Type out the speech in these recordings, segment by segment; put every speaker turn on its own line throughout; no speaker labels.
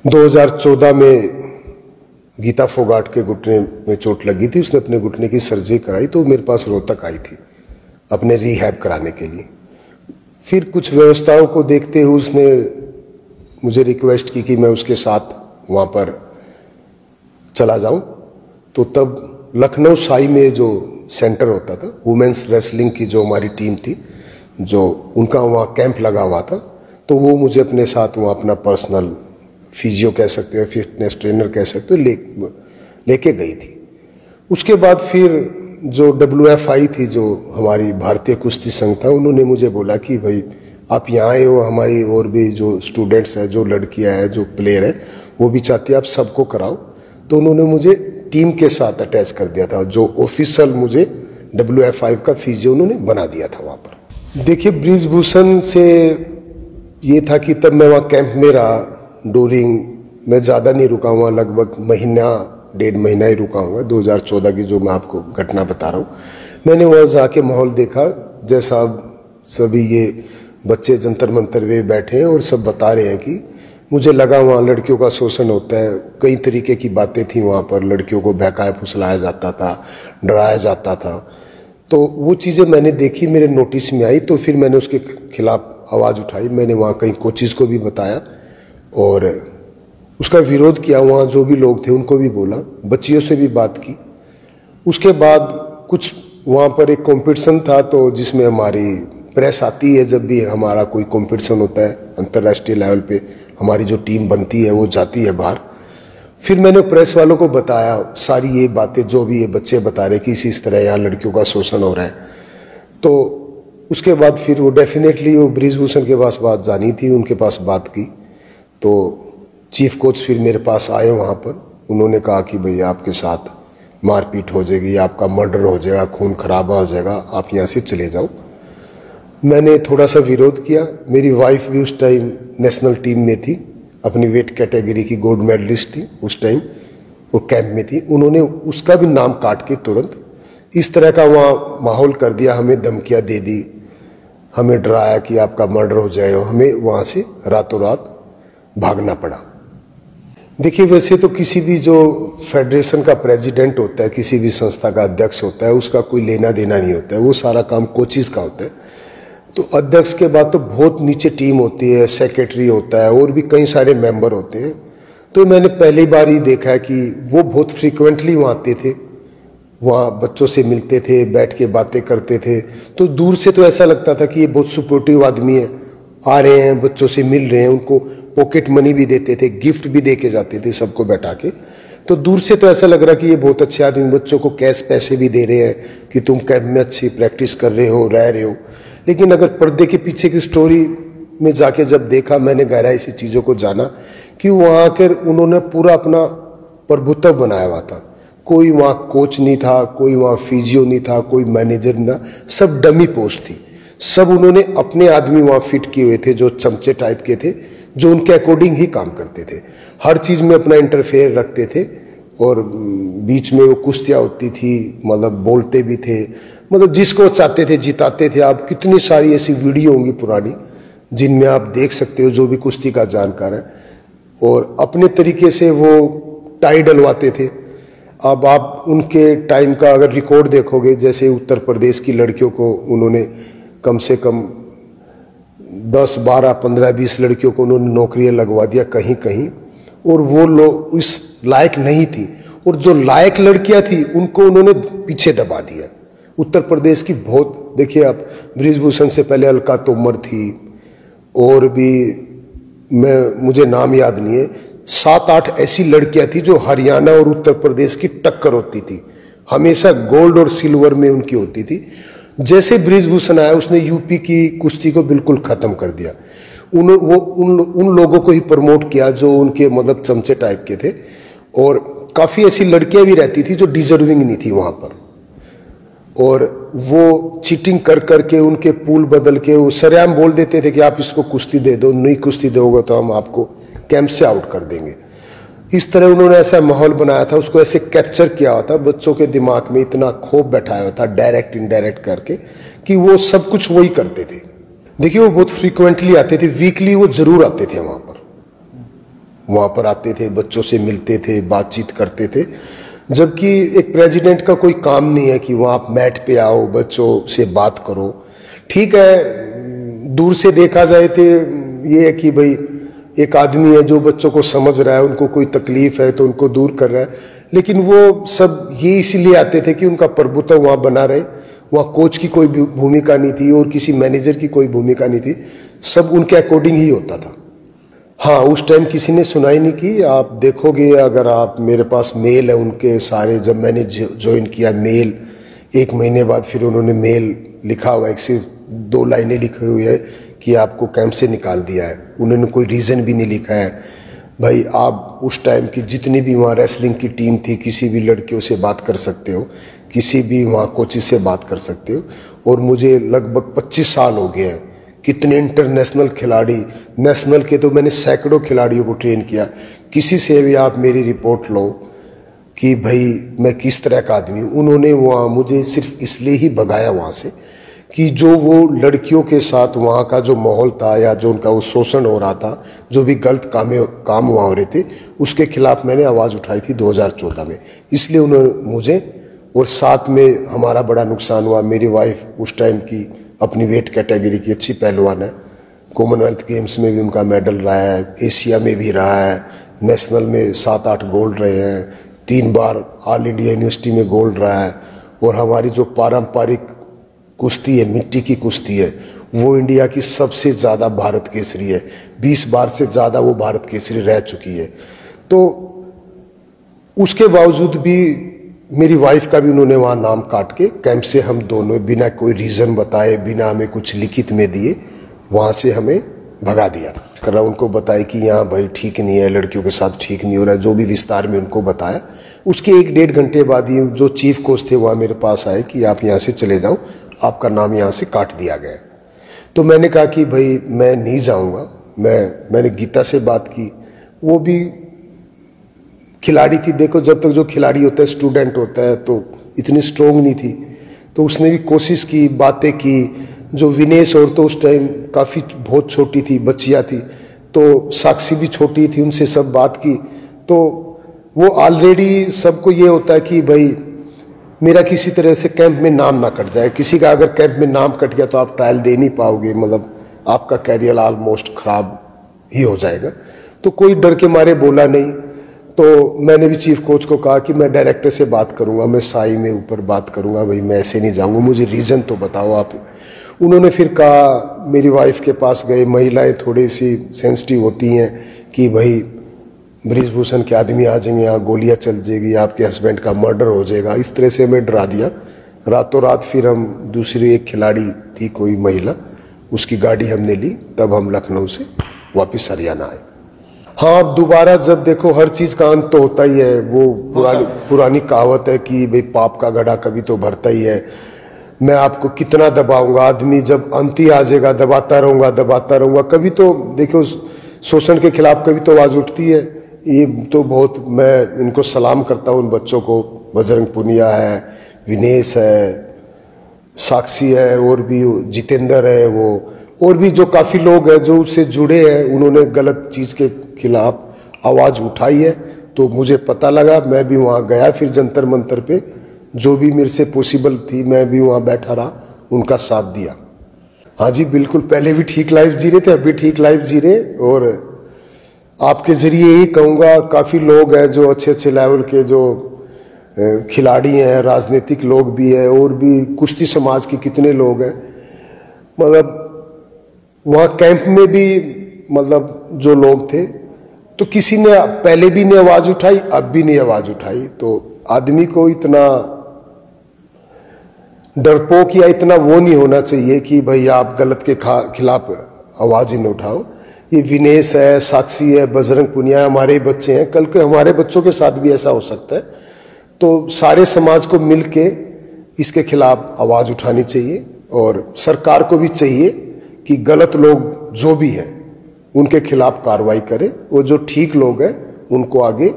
2014 में गीता फोगाट के घुटने में चोट लगी थी। उसने अपने घुटने की सर्जरी कराई तो मेरे पास रोहतक आई थी अपने रिहैब कराने के लिए। फिर कुछ व्यवस्थाओं को देखते हुए उसने मुझे रिक्वेस्ट की कि मैं उसके साथ वहाँ पर चला जाऊँ। तो तब लखनऊ साई में जो सेंटर होता था वुमेन्स रेसलिंग की, जो हमारी टीम थी, जो उनका वहाँ कैंप लगा हुआ था, तो वो मुझे अपने साथ वहाँ अपना पर्सनल फिजियो कह सकते हैं, फिटनेस ट्रेनर कह सकते हो, लेके गई थी। उसके बाद फिर जो WFI थी, जो हमारी भारतीय कुश्ती संघ था, उन्होंने मुझे बोला कि भाई आप यहाँ आए हो, हमारी और भी जो स्टूडेंट्स हैं, जो लड़कियाँ हैं, जो प्लेयर हैं, वो भी चाहती है आप सबको कराओ। तो उन्होंने मुझे टीम के साथ अटैच कर दिया था। जो ऑफिशियल मुझे WFI का फिजियो उन्होंने बना दिया था वहाँ पर। देखिए, ब्रिजभूषण से ये था कि तब मैं वहाँ कैंप में रहा। डूरिंग मैं ज़्यादा नहीं रुका हुआ, लगभग महीना 1.5 महीना ही रुका हुआ। 2014 की जो मैं आपको घटना बता रहा हूँ, मैंने वहाँ जाके माहौल देखा जैसा सभी ये बच्चे जंतर मंतर वे बैठे हैं और सब बता रहे हैं कि मुझे लगा वहाँ लड़कियों का शोषण होता है। कई तरीके की बातें थी वहाँ पर, लड़कियों को बहकाया फुसलाया जाता था, डराया जाता था। तो वो चीज़ें मैंने देखी, मेरे नोटिस में आई, तो फिर मैंने उसके खिलाफ आवाज़ उठाई। मैंने वहाँ कई कोचेज़ को भी बताया और उसका विरोध किया। वहाँ जो भी लोग थे उनको भी बोला, बच्चियों से भी बात की। उसके बाद कुछ वहाँ पर एक कंपटीशन था, तो जिसमें हमारी प्रेस आती है। जब भी हमारा कोई कंपटीशन होता है अंतर्राष्ट्रीय लेवल पे, हमारी जो टीम बनती है वो जाती है बाहर। फिर मैंने प्रेस वालों को बताया सारी ये बातें जो भी ये बच्चे बता रहे कि इस तरह यहाँ लड़कियों का शोषण हो रहा है। तो उसके बाद फिर वो डेफिनेटली वो ब्रिजभूषण के पास बात जानी थी, उनके पास बात की। तो चीफ कोच फिर मेरे पास आए वहाँ पर। उन्होंने कहा कि भाई आपके साथ मारपीट हो जाएगी, आपका मर्डर हो जाएगा, खून खराबा हो जाएगा, आप यहाँ से चले जाओ। मैंने थोड़ा सा विरोध किया। मेरी वाइफ भी उस टाइम नेशनल टीम में थी, अपनी वेट कैटेगरी की गोल्ड मेडलिस्ट थी उस टाइम, वो कैंप में थी। उन्होंने उसका भी नाम काट के तुरंत इस तरह का वहाँ माहौल कर दिया, हमें धमकियाँ दे दी, हमें डराया कि आपका मर्डर हो जाएगा। हमें वहाँ से रातों रात भागना पड़ा। देखिए, वैसे तो किसी भी जो फेडरेशन का प्रेसिडेंट होता है, किसी भी संस्था का अध्यक्ष होता है, उसका कोई लेना देना नहीं होता है, वो सारा काम कोचिज़ का होता है। तो अध्यक्ष के बाद तो बहुत नीचे टीम होती है, सेक्रेटरी होता है और भी कई सारे मेंबर होते हैं। तो मैंने पहली बार ही देखा है कि वो बहुत फ्रीक्वेंटली वहाँ आते थे, वहाँ बच्चों से मिलते थे, बैठ के बातें करते थे। तो दूर से तो ऐसा लगता था कि ये बहुत सपोर्टिव आदमी है, आ रहे हैं, बच्चों से मिल रहे हैं, उनको पॉकेट मनी भी देते थे, गिफ्ट भी दे के जाते थे सबको बैठा के। तो दूर से तो ऐसा लग रहा कि ये बहुत अच्छे आदमी, बच्चों को कैश पैसे भी दे रहे हैं कि तुम कैंप में अच्छी प्रैक्टिस कर रहे हो, रह रहे हो। लेकिन अगर पर्दे के पीछे की स्टोरी में जाके जब देखा, मैंने गहराई से चीज़ों को जाना कि वहाँ आकर उन्होंने पूरा अपना प्रभुत्व बनाया हुआ था। कोई वहाँ कोच नहीं था, कोई वहाँ फिजियो नहीं था, कोई मैनेजर नहीं था, सब डमी पोस्ट थी। सब उन्होंने अपने आदमी वहाँ फिट किए हुए थे, जो चमचे टाइप के थे, जो उनके अकॉर्डिंग ही काम करते थे, हर चीज़ में अपना इंटरफेयर रखते थे। और बीच में वो कुश्तियाँ होती थी, मतलब बोलते भी थे, मतलब जिसको चाहते थे जिताते थे। आप कितनी सारी ऐसी वीडियो होंगी पुरानी जिनमें आप देख सकते हो, जो भी कुश्ती का जानकार है। और अपने तरीके से वो टाई डलवाते थे। अब आप उनके टाइम का अगर रिकॉर्ड देखोगे, जैसे उत्तर प्रदेश की लड़कियों को उन्होंने कम से कम 10, 12, 15, 20 लड़कियों को उन्होंने नौकरियां लगवा दिया कहीं कहीं, और वो लोग उस लायक नहीं थी। और जो लायक लड़कियां थी उनको उन्होंने पीछे दबा दिया। उत्तर प्रदेश की बहुत, देखिए आप, ब्रिजभूषण से पहले अलका तोमर थी, और भी मुझे नाम याद नहीं है, 7-8 ऐसी लड़कियां थी जो हरियाणा और उत्तर प्रदेश की टक्कर होती थी, हमेशा गोल्ड और सिल्वर में उनकी होती थी। जैसे ब्रिजभूषण आया, उसने यूपी की कुश्ती को बिल्कुल खत्म कर दिया। उन लोगों को ही प्रमोट किया जो उनके मतलब चमचे टाइप के थे। और काफ़ी ऐसी लड़कियां भी रहती थी जो डिजर्विंग नहीं थी वहाँ पर, और वो चीटिंग कर करके उनके पूल बदल के वो सरेआम बोल देते थे कि आप इसको कुश्ती दे दो, नहीं कुश्ती दोगे तो हम आपको कैंप से आउट कर देंगे। इस तरह उन्होंने ऐसा माहौल बनाया था, उसको ऐसे कैप्चर किया हुआ था, बच्चों के दिमाग में इतना खौफ बैठाया हुआ था डायरेक्ट इनडायरेक्ट करके, कि वो सब कुछ वही करते थे। देखिए, वो बहुत फ्रीक्वेंटली आते थे, वीकली वो जरूर आते थे वहाँ पर। वहाँ पर आते थे, बच्चों से मिलते थे, बातचीत करते थे। जबकि एक प्रेसिडेंट का कोई काम नहीं है कि वहाँ आप मैट पे आओ, बच्चों से बात करो। ठीक है, दूर से देखा जाए तो ये है कि भाई एक आदमी है जो बच्चों को समझ रहा है, उनको कोई तकलीफ है तो उनको दूर कर रहा है। लेकिन वो सब ये इसीलिए आते थे कि उनका प्रभुत्व वहाँ बना रहे। वहाँ कोच की कोई भूमिका नहीं थी और किसी मैनेजर की कोई भूमिका नहीं थी, सब उनके अकॉर्डिंग ही होता था। हाँ, उस टाइम किसी ने सुनाई नहीं की। आप देखोगे, अगर आप, मेरे पास मेल है उनके सारे, जब मैंने ज्वाइन किया मेल, 1 महीने बाद फिर उन्होंने मेल लिखा हुआ है, सिर्फ 2 लाइनें लिखी हुई है कि आपको कैंप से निकाल दिया है। उन्होंने कोई रीज़न भी नहीं लिखा है। भाई आप उस टाइम की जितनी भी वहाँ रेसलिंग की टीम थी, किसी भी लड़कियों से बात कर सकते हो, किसी भी वहाँ कोचिज से बात कर सकते हो। और मुझे लगभग 25 साल हो गए हैं। कितने इंटरनेशनल खिलाड़ी, नेशनल के तो मैंने सैकड़ों खिलाड़ियों को ट्रेन किया। किसी से भी आप मेरी रिपोर्ट लो कि भाई मैं किस तरह का आदमी हूँ। उन्होंने वहाँ मुझे सिर्फ इसलिए ही भगाया वहाँ से कि जो वो लड़कियों के साथ वहाँ का जो माहौल था या जो उनका वो शोषण हो रहा था, जो भी गलत काम वहाँ हो रहे थे, उसके खिलाफ मैंने आवाज़ उठाई थी 2014 में। इसलिए उन्होंने मुझे, और साथ में हमारा बड़ा नुकसान हुआ। मेरी वाइफ उस टाइम की अपनी वेट कैटेगरी की अच्छी पहलवान है, कॉमनवेल्थ गेम्स में भी उनका मेडल रहा है, एशिया में भी रहा है, नेशनल में 7-8 गोल्ड रहे हैं, 3 बार ऑल इंडिया यूनिवर्सिटी में गोल्ड रहा है। और हमारी जो पारंपरिक कुश्ती है, मिट्टी की कुश्ती है, वो इंडिया की सबसे ज़्यादा भारत केसरी है। 20 बार से ज़्यादा वो भारत केसरी रह चुकी है। तो उसके बावजूद भी मेरी वाइफ का भी उन्होंने वहाँ नाम काट के कैंप से हम दोनों, बिना कोई रीज़न बताए, बिना हमें कुछ लिखित में दिए, वहाँ से हमें भगा दिया। कर उनको बताया कि यहाँ भाई ठीक नहीं है, लड़कियों के साथ ठीक नहीं हो रहा है, जो भी विस्तार में उनको बताया। उसके 1-1.5 घंटे बाद ही जो चीफ कोच थे वहाँ मेरे पास आए कि आप यहाँ से चले जाओ, आपका नाम यहाँ से काट दिया गया। तो मैंने कहा कि भाई मैं नहीं जाऊँगा। मैंने गीता से बात की, वो भी खिलाड़ी थी। देखो, जब तक जो खिलाड़ी होता है, स्टूडेंट होता है, तो इतनी स्ट्रोंग नहीं थी। तो उसने भी कोशिश की, बातें की। जो विनेश और तो उस टाइम काफ़ी बहुत छोटी थी, बच्चियाँ थी, तो साक्षी भी छोटी थी, उनसे सब बात की। तो वो ऑलरेडी सबको ये होता है कि भाई मेरा किसी तरह से कैंप में नाम ना कट जाए। किसी का अगर कैंप में नाम कट गया तो आप ट्रायल दे नहीं पाओगे, मतलब आपका कैरियर ऑलमोस्ट खराब ही हो जाएगा। तो कोई डर के मारे बोला नहीं। तो मैंने भी चीफ कोच को कहा कि मैं डायरेक्टर से बात करूंगा, मैं साई में ऊपर बात करूंगा, भाई मैं ऐसे नहीं जाऊंगा, मुझे रीज़न तो बताओ आप। उन्होंने फिर कहा, मेरी वाइफ के पास गए। महिलाएं थोड़ी सी सेंसिटिव होती हैं कि भाई बृजभूषण के आदमी आ जाएंगे, यहाँ गोलियां चल जाएगी, आपके हस्बैंड का मर्डर हो जाएगा। इस तरह से हमें डरा दिया। रातों रात फिर हम, दूसरी एक खिलाड़ी थी कोई महिला, उसकी गाड़ी हमने ली, तब हम लखनऊ से वापस हरियाणा आए। हाँ, अब दोबारा जब देखो, हर चीज़ का अंत तो होता ही है। वो पुरानी कहावत है कि भाई पाप का घड़ा कभी तो भरता ही है। मैं आपको कितना दबाऊंगा, आदमी जब अंत ही आ जाएगा, दबाता रहूंगा। कभी तो देखो, शोषण के खिलाफ कभी तो आवाज़ उठती है। ये तो बहुत, मैं इनको सलाम करता हूँ उन बच्चों को। बजरंग पुनिया है, विनेश है, साक्षी है, और भी जितेंद्र है, वो और भी जो काफ़ी लोग हैं जो उससे जुड़े हैं, उन्होंने गलत चीज़ के खिलाफ आवाज़ उठाई है। तो मुझे पता लगा, मैं भी वहाँ गया, फिर जंतर मंतर पे जो भी मेरे से पॉसिबल थी मैं भी वहाँ बैठा रहा, उनका साथ दिया। हाँ जी, बिल्कुल, पहले भी ठीक लाइफ जी रहे थे, अभी ठीक लाइफ जी रहे। और आपके ज़रिए यही कहूँगा, काफ़ी लोग हैं जो अच्छे लेवल के जो खिलाड़ी हैं, राजनीतिक लोग भी हैं, और भी कुश्ती समाज के कितने लोग हैं। मतलब वहाँ कैंप में भी, मतलब जो लोग थे, तो किसी ने पहले भी नहीं आवाज़ उठाई, अब भी नहीं आवाज़ उठाई। तो आदमी को इतना डरपोक या इतना वो नहीं होना चाहिए कि भाई आप गलत के खिलाफ आवाज़ ही न उठाओ। ये विनेश है, साक्षी है, बजरंग पुनिया है, हमारे बच्चे हैं, कल के हमारे बच्चों के साथ भी ऐसा हो सकता है। तो सारे समाज को मिल के इसके खिलाफ आवाज़ उठानी चाहिए, और सरकार को भी चाहिए कि गलत लोग जो भी हैं उनके खिलाफ कार्रवाई करे, और जो ठीक लोग हैं उनको आगे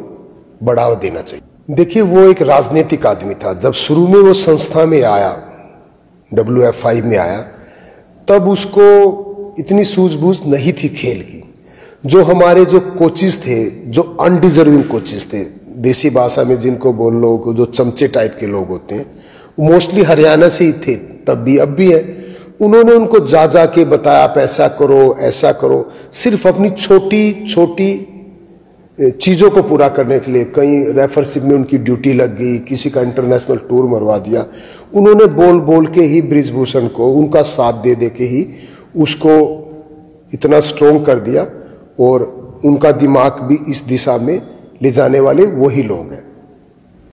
बढ़ावा देना चाहिए। देखिए, वो एक राजनीतिक आदमी था। जब शुरू में वो संस्था में आया, WF5 में आया, तब उसको इतनी सूझबूझ नहीं थी खेल की। जो हमारे जो कोचेस थे, जो अनडिजर्विंग कोचेस थे, देसी भाषा में जिनको बोल लो, जो चमचे टाइप के लोग होते हैं, मोस्टली हरियाणा से ही थे, तब भी अब भी है। उन्होंने उनको जा जा के बताया आप ऐसा करो ऐसा करो, सिर्फ अपनी छोटी छोटी चीज़ों को पूरा करने के लिए। कहीं रेफरशिप में उनकी ड्यूटी लग गई, किसी का इंटरनेशनल टूर मरवा दिया। उन्होंने बोल बोल के ही बृजभूषण को, उनका साथ दे दे के ही उसको इतना स्ट्रोंग कर दिया, और उनका दिमाग भी इस दिशा में ले जाने वाले वही लोग हैं।